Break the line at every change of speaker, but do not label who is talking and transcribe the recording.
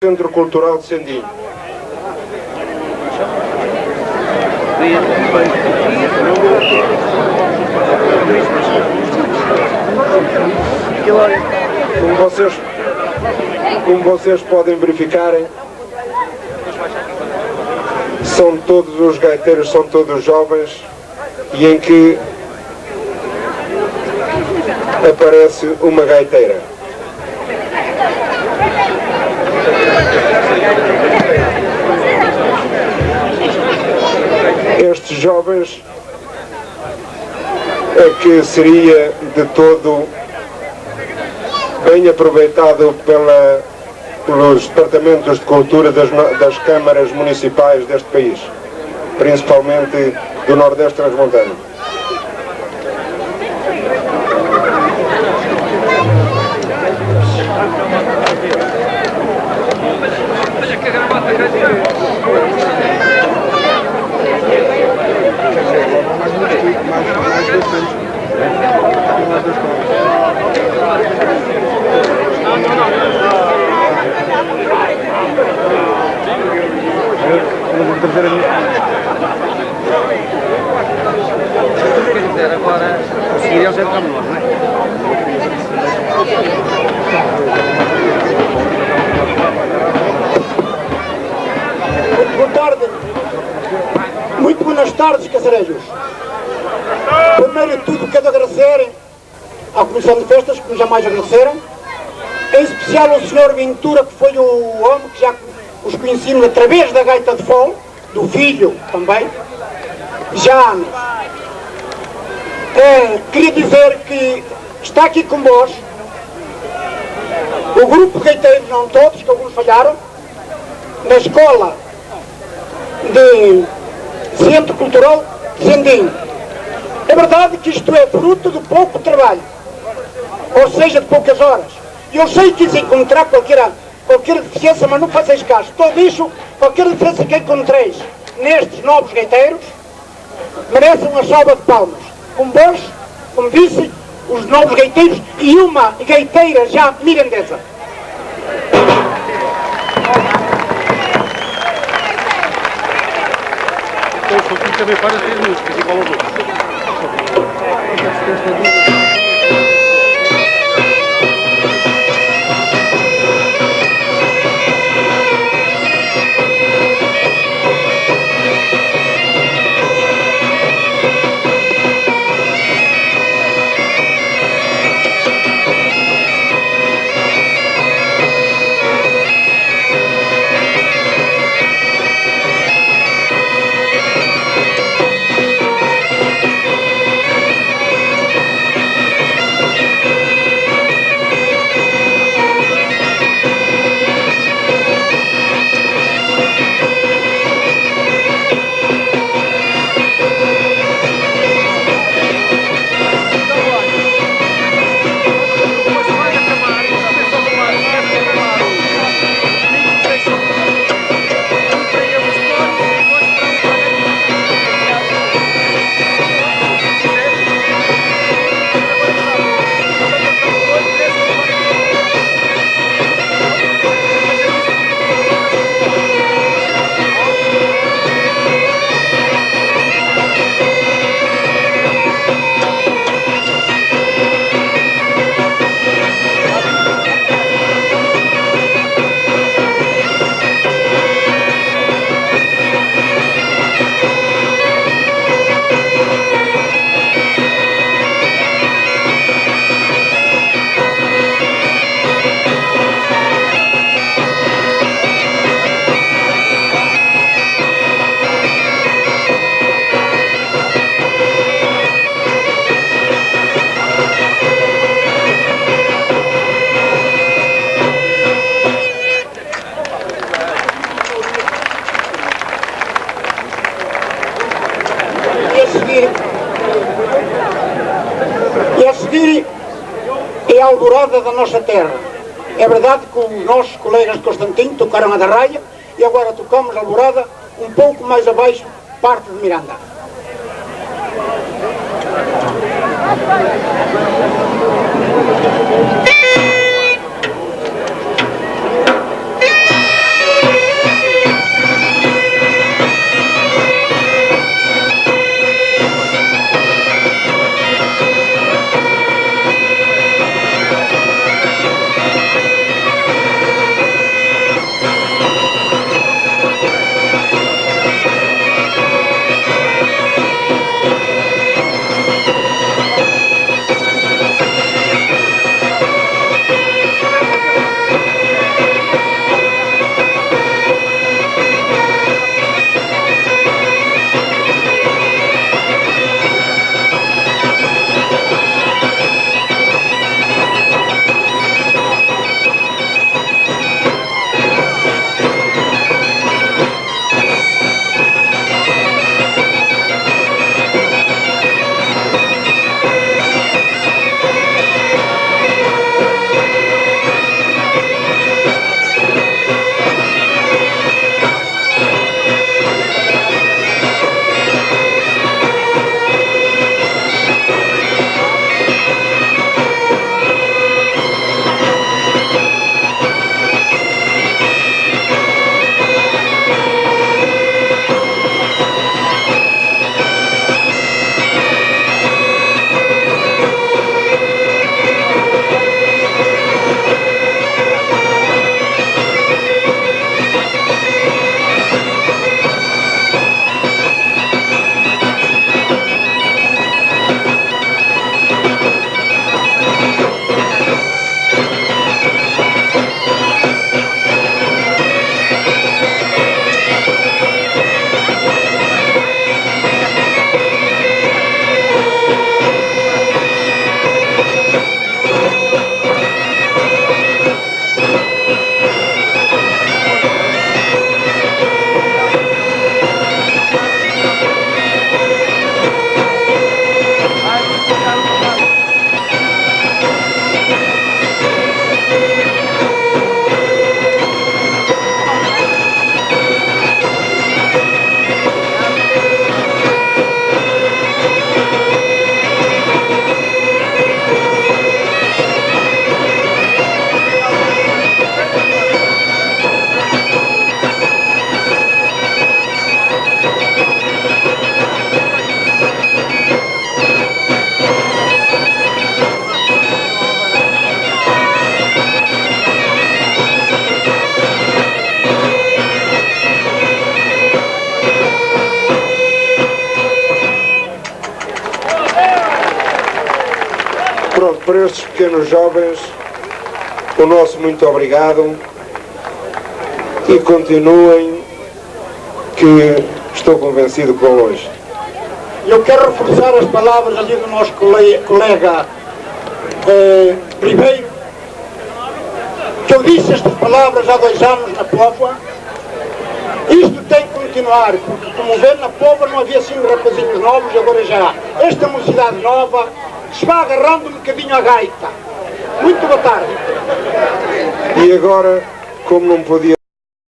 Centro Cultural de Sendim. Como vocês podem verificarem, são todos os gaiteiros, são todos jovens, e em que aparece uma gaiteira. Estes jovens é que seria de todo bem aproveitado pelos departamentos de cultura das câmaras municipais deste país, principalmente do Nordeste Transmontano.
Agora, a seguir é o Zé de Camelot, não é?
Boa tarde. Muito boas tardes, caçarejos. Primeiro de tudo, quero agradecer à Comissão de Festas, que jamais agradeceram. Em especial ao Sr. Ventura, que foi o homem que já os conhecemos através da gaita de fole, do filho também, já há anos. Queria dizer que está aqui com vós o grupo gaiteiro, não todos, que alguns falharam, na escola de Centro Cultural de Sendim. É verdade que isto é fruto de pouco trabalho, ou seja, de poucas horas. Eu sei que se encontrar qualquer deficiência, mas não façais caso. Todo isso, qualquer deficiência que encontreis nestes novos gaiteiros, merecem uma salva de palmas. Como vós, como disse, os novos gaiteiros e uma gaiteira já mirandesa.
Então, o também faz as 3 músicas, igual aos outros.
E a seguir é a alvorada da nossa terra. É verdade que os nossos colegas de Constantino tocaram a da Raia e agora tocamos a alvorada um pouco mais abaixo, parte de Miranda.
para estes pequenos jovens, o nosso muito obrigado e continuem, que estou convencido que vão longe.
Eu quero reforçar as palavras ali do nosso colega Ribeiro, que eu disse estas palavras há 2 anos na Póvoa. Isto tem que continuar, porque como vê, na Póvoa não havia assim rapazinhos novos, agora já há. Esta mocidade nova se vai agarrando um bocadinho à gaita. Muito boa tarde.
E agora, como não podia